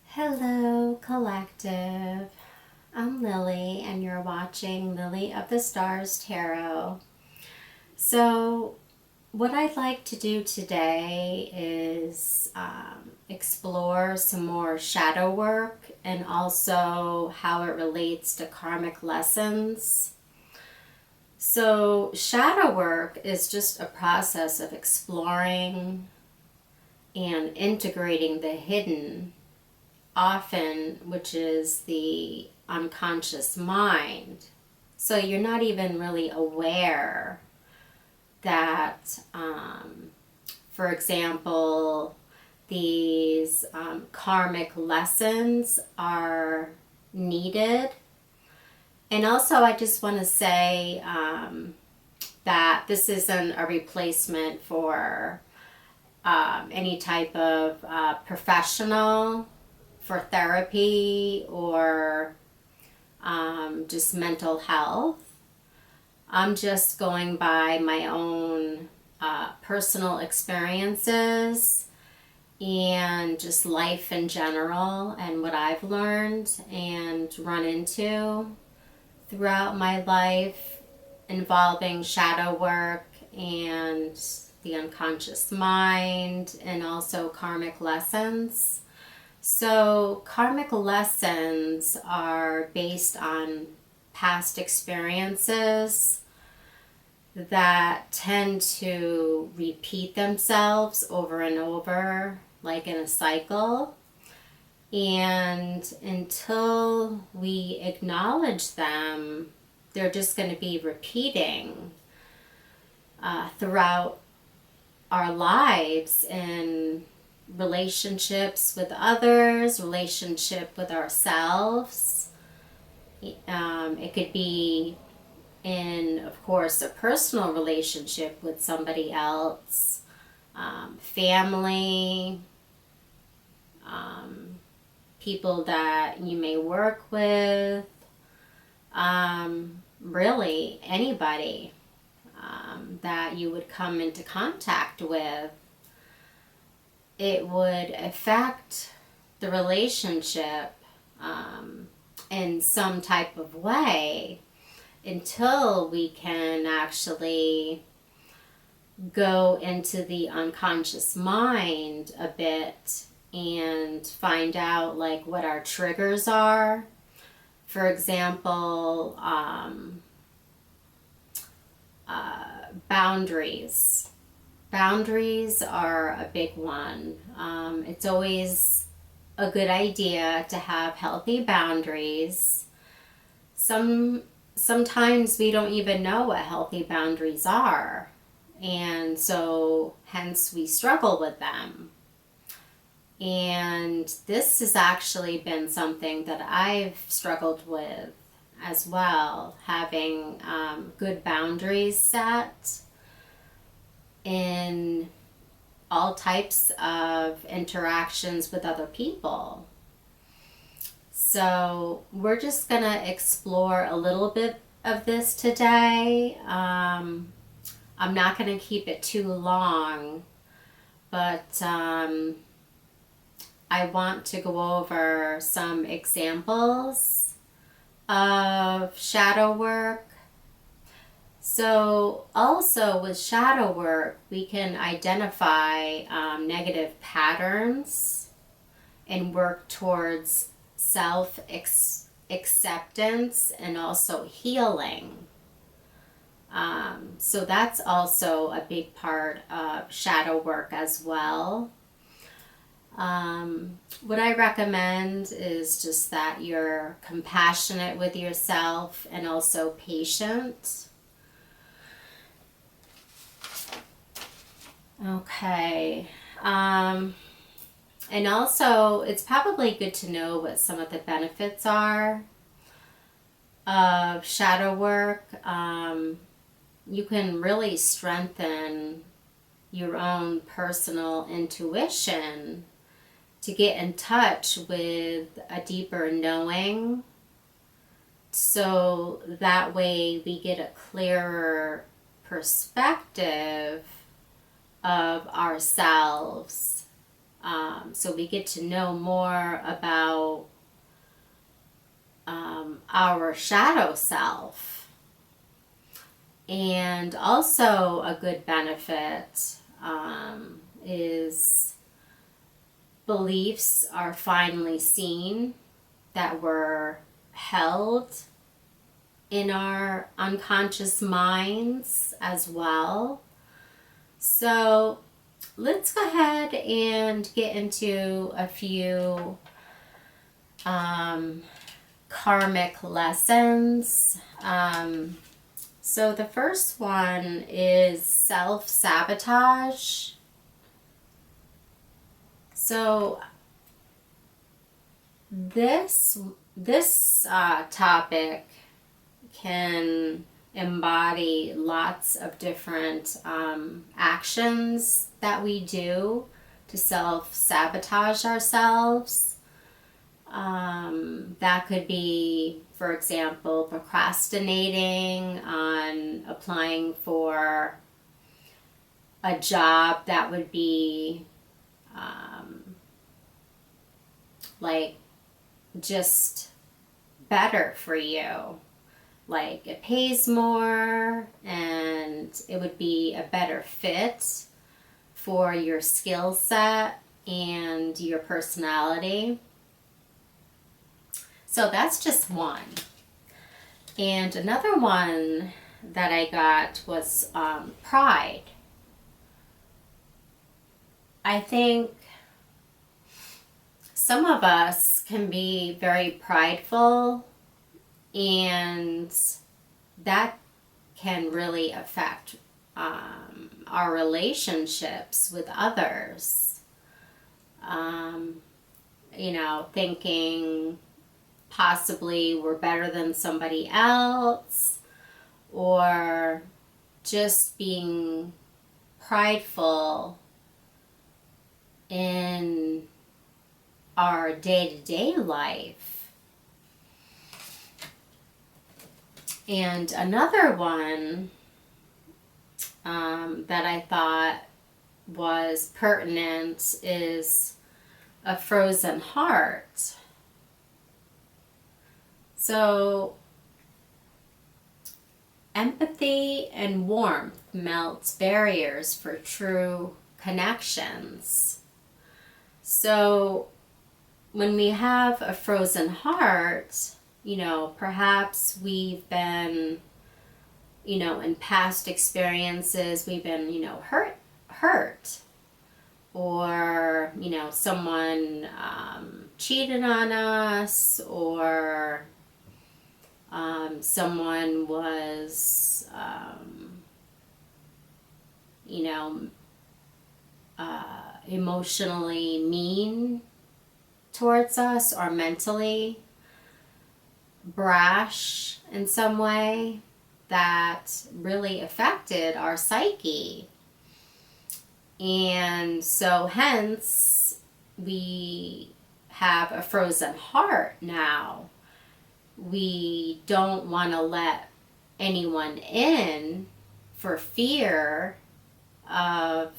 Hello, Collective. I'm Lily, and you're watching Lily of the Stars Tarot. So, what I'd like to do today is explore some more shadow work and also how it relates to karmic lessons. So, shadow work is just a process of exploring and integrating the hidden, often, which is the unconscious mind. So you're not even really aware that, for example, these karmic lessons are needed. And also, I just want to say that this isn't a replacement for any type of professional for therapy or just mental health. I'm just going by my own personal experiences and just life in general and what I've learned and run into throughout my life involving shadow work and the unconscious mind and also karmic lessons. So, karmic lessons are based on past experiences that tend to repeat themselves over and over, like in a cycle. And until we acknowledge them, they're just going to be repeating throughout our lives and relationships with others, relationship with ourselves. It could be in, of course, a personal relationship with somebody else, family, people that you may work with, really anybody that you would come into contact with. It would affect the relationship in some type of way until we can actually go into the unconscious mind a bit and find out like what our triggers are. For example, boundaries. Boundaries are a big one. It's always a good idea to have healthy boundaries. Sometimes we don't even know what healthy boundaries are, and so hence we struggle with them. And this has actually been something that I've struggled with as well, having good boundaries set in all types of interactions with other people. So we're just going to explore a little bit of this today. I'm not going to keep it too long, but I want to go over some examples of shadow work. So also with shadow work, we can identify negative patterns and work towards self-acceptance and also healing. So that's also a big part of shadow work as well. What I recommend is just that you're compassionate with yourself and also patient. Okay. And also, it's probably good to know what some of the benefits are of shadow work. You can really strengthen your own personal intuition to get in touch with a deeper knowing, so that way we get a clearer perspective of ourselves. So we get to know more about our shadow self. And also a good benefit is beliefs are finally seen that were held in our unconscious minds as well. So let's go ahead and get into a few karmic lessons. So the first one is self-sabotage. So this topic can embody lots of different actions that we do to self-sabotage ourselves. That could be, for example, procrastinating on applying for a job that would be like just better for you. Like it pays more and it would be a better fit for your skill set and your personality. So that's just one. And another one that I got was pride. I think some of us can be very prideful, and that can really affect our relationships with others. Thinking possibly we're better than somebody else, or just being prideful in our day-to-day life. And another one that I thought was pertinent is a frozen heart. So empathy and warmth melts barriers for true connections. So when we have a frozen heart, perhaps we've been, in past experiences, we've been, hurt. Or, someone cheated on us, or someone was, emotionally mean towards us, or mentally brash in some way that really affected our psyche. And so hence we have a frozen heart now. We don't want to let anyone in for fear of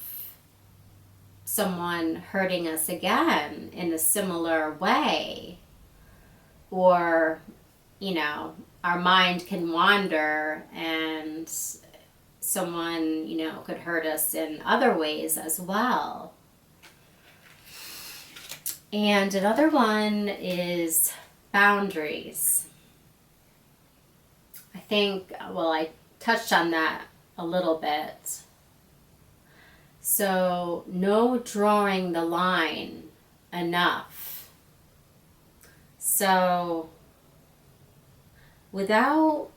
someone hurting us again in a similar way. Or, our mind can wander and someone, could hurt us in other ways as well. And another one is boundaries. I think, I touched on that a little bit. So, no drawing the line enough. So, without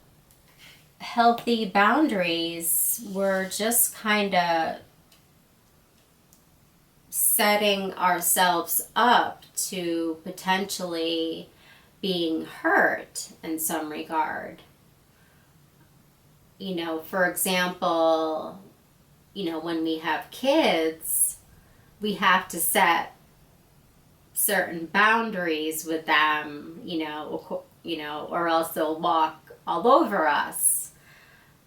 healthy boundaries, we're just kind of setting ourselves up to potentially being hurt in some regard. For example, when we have kids, we have to set certain boundaries with them, or else they'll walk all over us.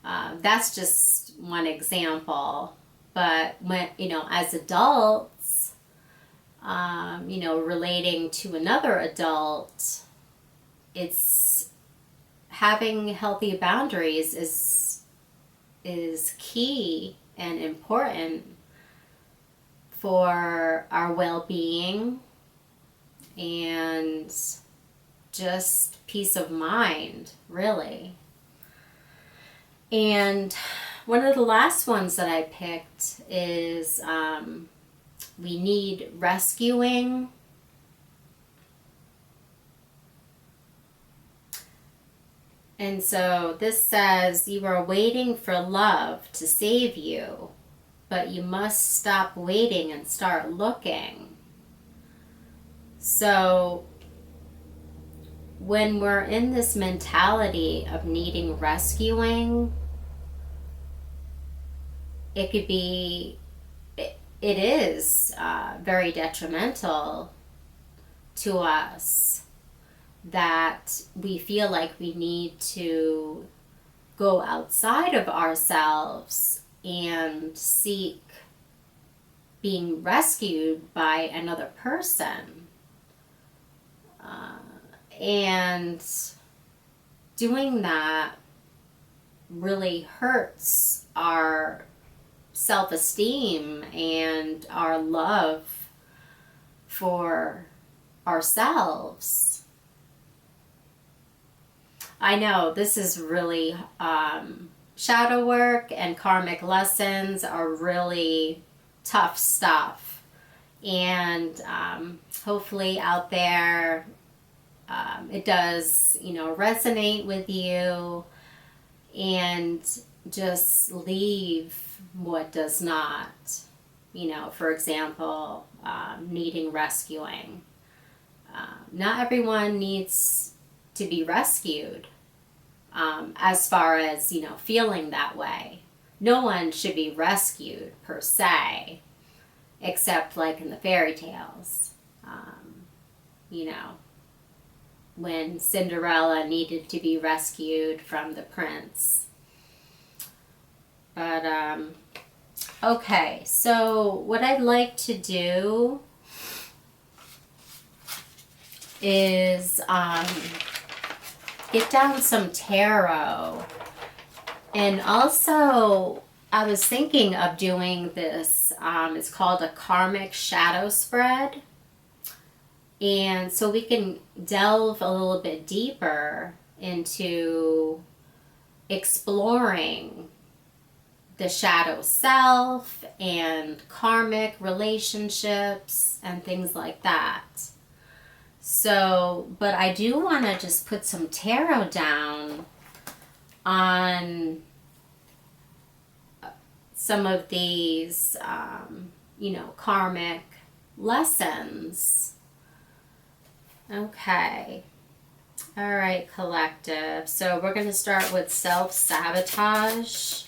That's just one example. But when, as adults, relating to another adult, it's having healthy boundaries is key and important for our well-being and just peace of mind, really. And one of the last ones that I picked is we need rescuing. And so this says, you are waiting for love to save you, but you must stop waiting and start looking. So when we're in this mentality of needing rescuing, it could be, it is very detrimental to us that we feel like we need to go outside of ourselves and seek being rescued by another person. And doing that really hurts our self-esteem and our love for ourselves. I know this is really, shadow work and karmic lessons are really tough stuff. And hopefully out there, it does, resonate with you, and just leave what does not. For example, needing rescuing. Not everyone needs to be rescued, as far as, feeling that way. No one should be rescued per se, except like in the fairy tales. When Cinderella needed to be rescued from the prince. But, okay, so what I'd like to do is get down some tarot. And also, I was thinking of doing this, it's called a karmic shadow spread. And so we can delve a little bit deeper into exploring the shadow self and karmic relationships and things like that. So, but I do want to just put some tarot down on some of these, karmic lessons. Okay. All right, collective. So we're going to start with self-sabotage.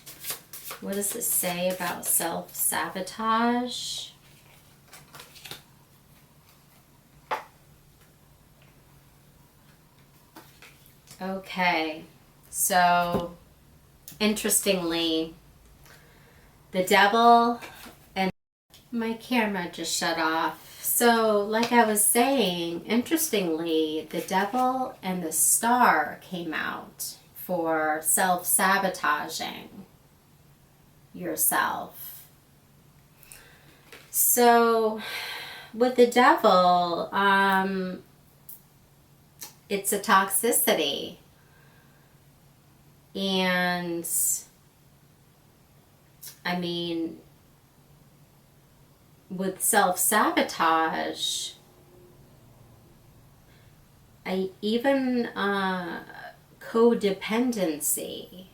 What does this say about self-sabotage? Okay. So, interestingly, the devil and my camera just shut off. So, like I was saying, interestingly, the devil and the star came out for self-sabotaging yourself. So, with the devil, it's a toxicity. And, I mean, with self-sabotage, even codependency,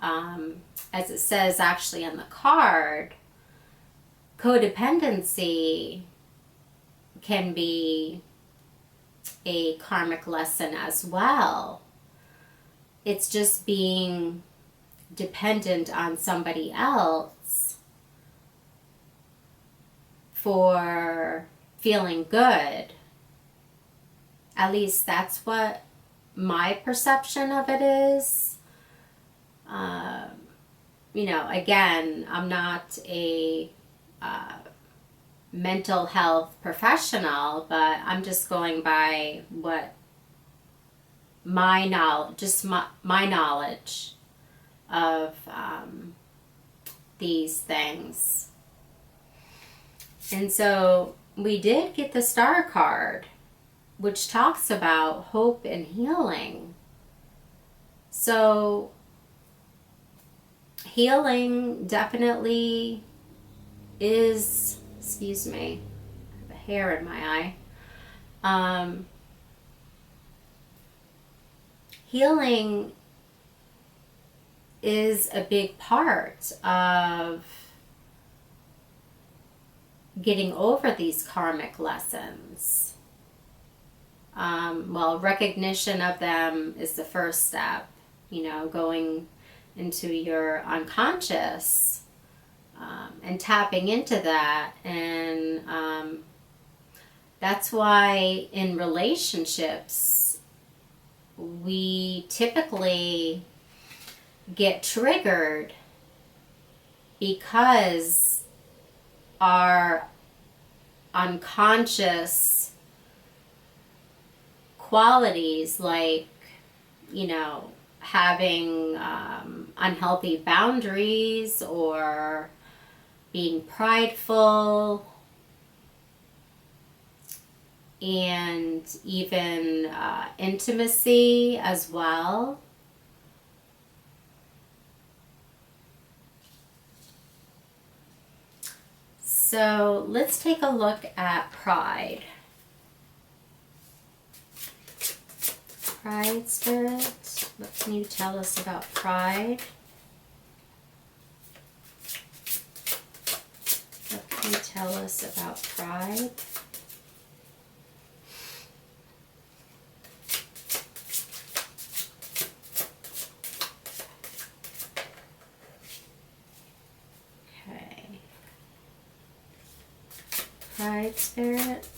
as it says actually on the card, codependency can be a karmic lesson as well. It's just being dependent on somebody else for feeling good. At least that's what my perception of it is. again, I'm not a mental health professional, but I'm just going by what my knowledge, just my knowledge of these things. And so we did get the Star card, which talks about hope and healing. So healing definitely is, excuse me, I have a hair in my eye. Healing is a big part of getting over these karmic lessons. Well, recognition of them is the first step, going into your unconscious and tapping into that. And that's why in relationships, we typically get triggered because our unconscious qualities, like, having unhealthy boundaries or being prideful, and even intimacy as well. So let's take a look at pride. Pride spirit, what can you tell us about pride? What can you tell us about pride? Okay. Pride spirit.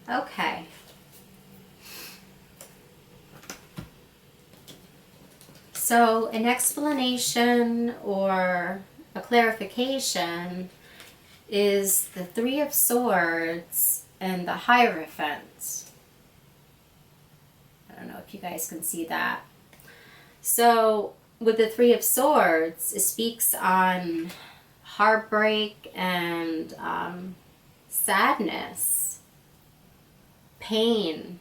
Okay. So an explanation or a clarification is the Three of Swords and the Hierophant. I don't know if you guys can see that. So with the Three of Swords, it speaks on heartbreak and sadness, pain,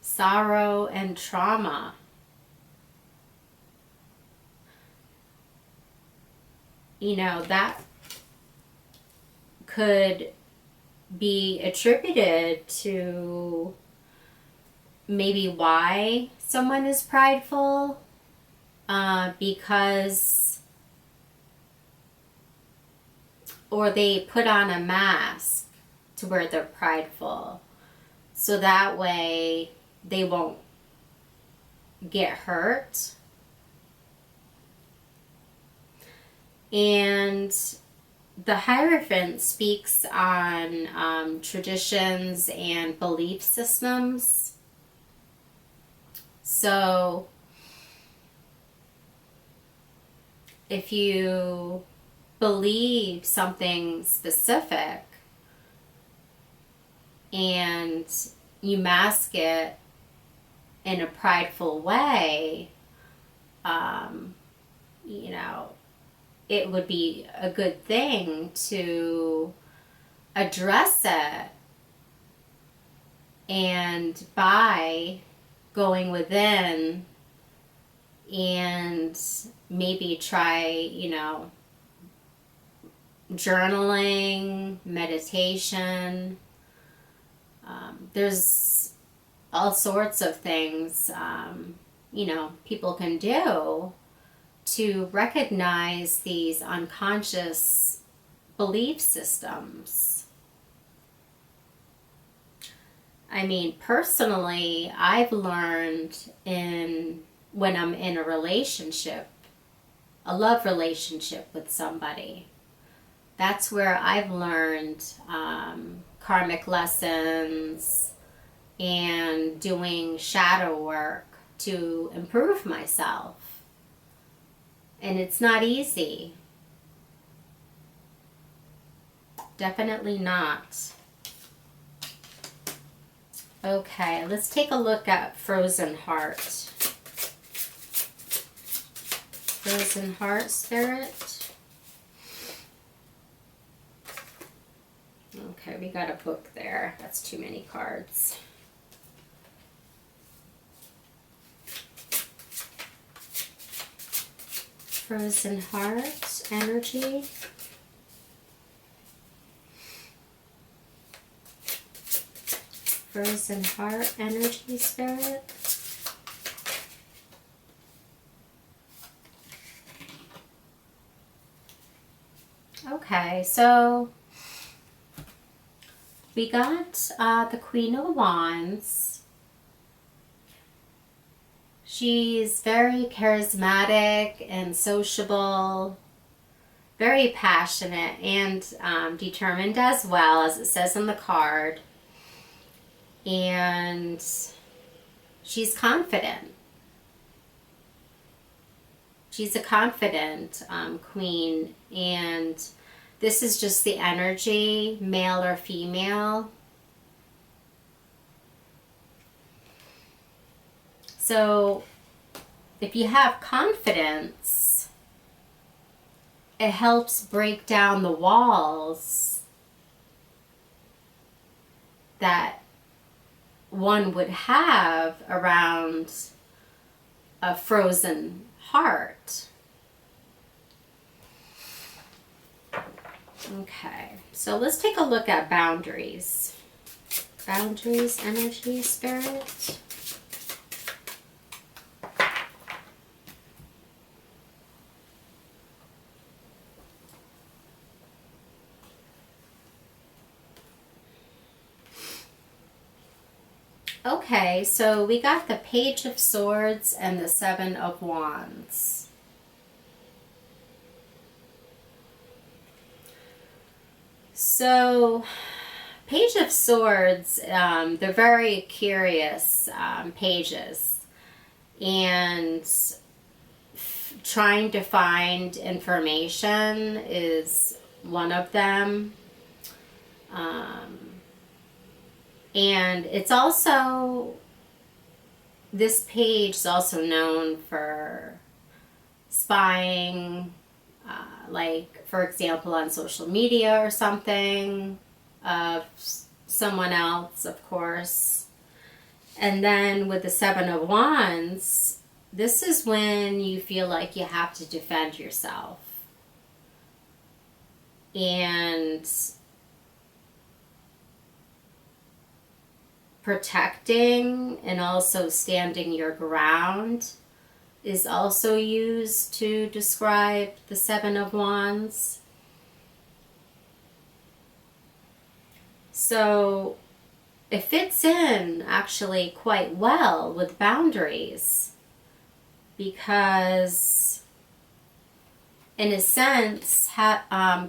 sorrow, and trauma. That could be attributed to maybe why someone is prideful, because, or they put on a mask to where they're prideful, so that way they won't get hurt. And the Hierophant speaks on traditions and belief systems. So if you believe something specific and you mask it in a prideful way, it would be a good thing to address it, and by going within and maybe try, journaling, meditation. There's all sorts of things, people can do to recognize these unconscious belief systems. I mean, personally, I've learned when I'm in a relationship a love relationship with somebody. That's where I've learned karmic lessons and doing shadow work to improve myself. And it's not easy. Definitely not. Okay, let's take a look at Frozen Heart. Frozen Heart, Spirit. Okay, we got a book there. That's too many cards. Frozen Heart energy. Frozen Heart energy, Spirit. Okay, so we got the Queen of Wands. She's very charismatic and sociable, very passionate and determined as well, as it says on the card. And she's confident. She's a confident queen, and this is just the energy, male or female. So if you have confidence, it helps break down the walls that one would have around a frozen heart. Okay, so let's take a look at boundaries. Boundaries, energy, spirit. Okay, so we got the Page of Swords and the Seven of Wands. So, Page of Swords, they're very curious pages, and trying to find information is one of them. And it's also, this page is also known for spying, like, for example, on social media or something, of someone else, of course. And then with the Seven of Wands, this is when you feel like you have to defend yourself. And protecting and also standing your ground is also used to describe the Seven of Wands. So it fits in actually quite well with boundaries, because in a sense,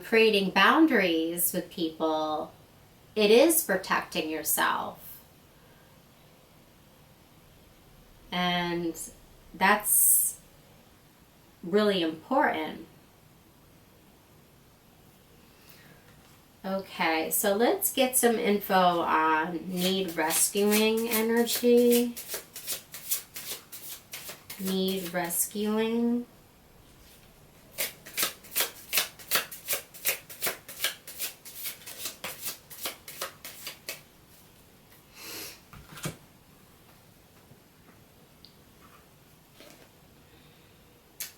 creating boundaries with people, it is protecting yourself. And that's really important. Okay, so let's get some info on need rescuing energy. Need rescuing.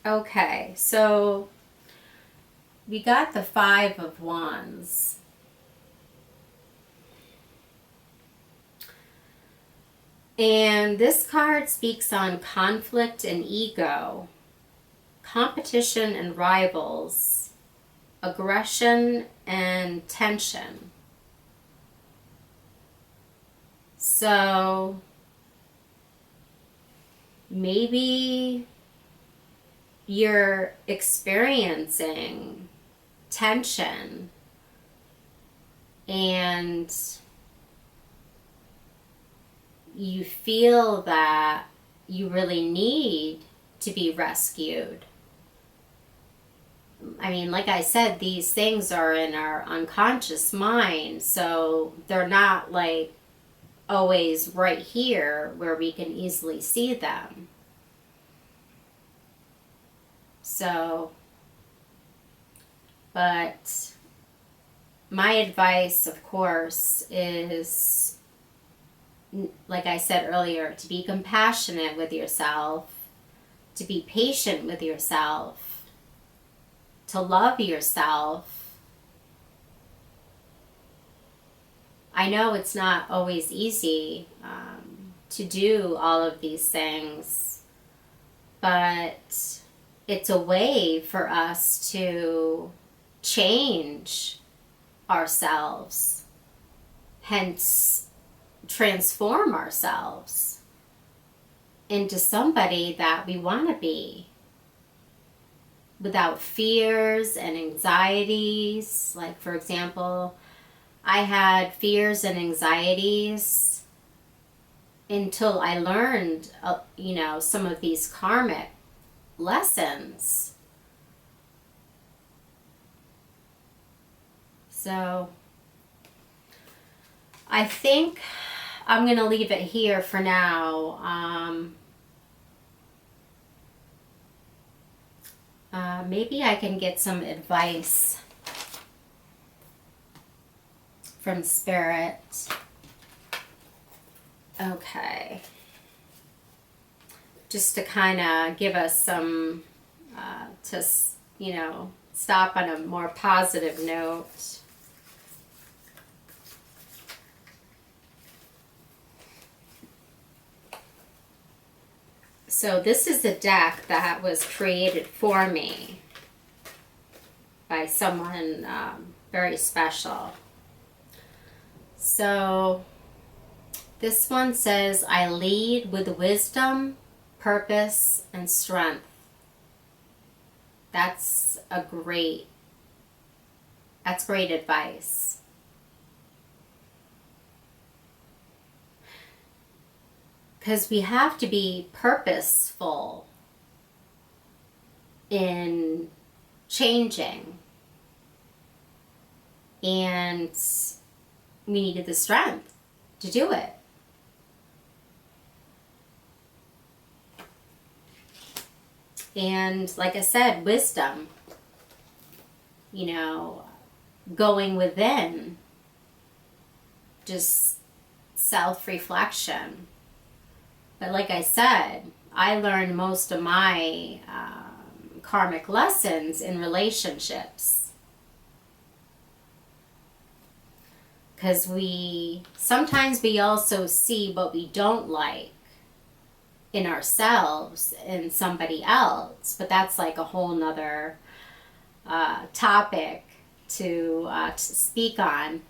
Okay, so we got the Five of Wands. And this card speaks on conflict and ego, competition and rivals, aggression and tension. So maybe you're experiencing tension and you feel that you really need to be rescued. I mean, like I said, these things are in our unconscious mind, so they're not like always right here where we can easily see them. So, but my advice, of course, is, like I said earlier, to be compassionate with yourself, to be patient with yourself, to love yourself. I know it's not always easy to do all of these things, but it's a way for us to change ourselves, hence transform ourselves into somebody that we want to be, without fears and anxieties. Like, for example, I had fears and anxieties until I learned, some of these karmic lessons. So I think I'm going to leave it here for now. Maybe I can get some advice from Spirit. Okay. Just to kind of give us some, stop on a more positive note. So this is a deck that was created for me by someone very special. So this one says, I lead with wisdom, purpose, and strength. That's great advice. Because we have to be purposeful in changing. And we needed the strength to do it. And like I said, wisdom, going within, just self-reflection. But like I said, I learned most of my karmic lessons in relationships. Because sometimes we also see what we don't like in ourselves in somebody else, but that's like a whole nother topic to speak on.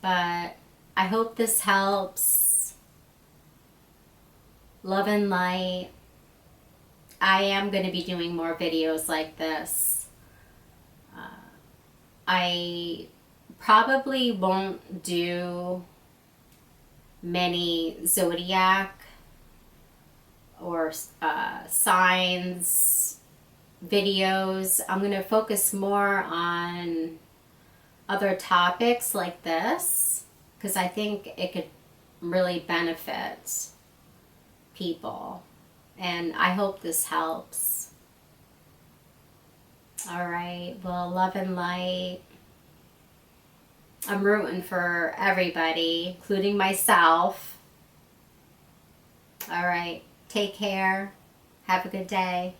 But I hope this helps. Love and light. I am going to be doing more videos like this. I probably won't do many zodiac or signs videos. I'm going to focus more on other topics like this because I think it could really benefit people, and I hope this helps. All right, well, love and light. I'm rooting for everybody, including myself. All right, take care. Have a good day.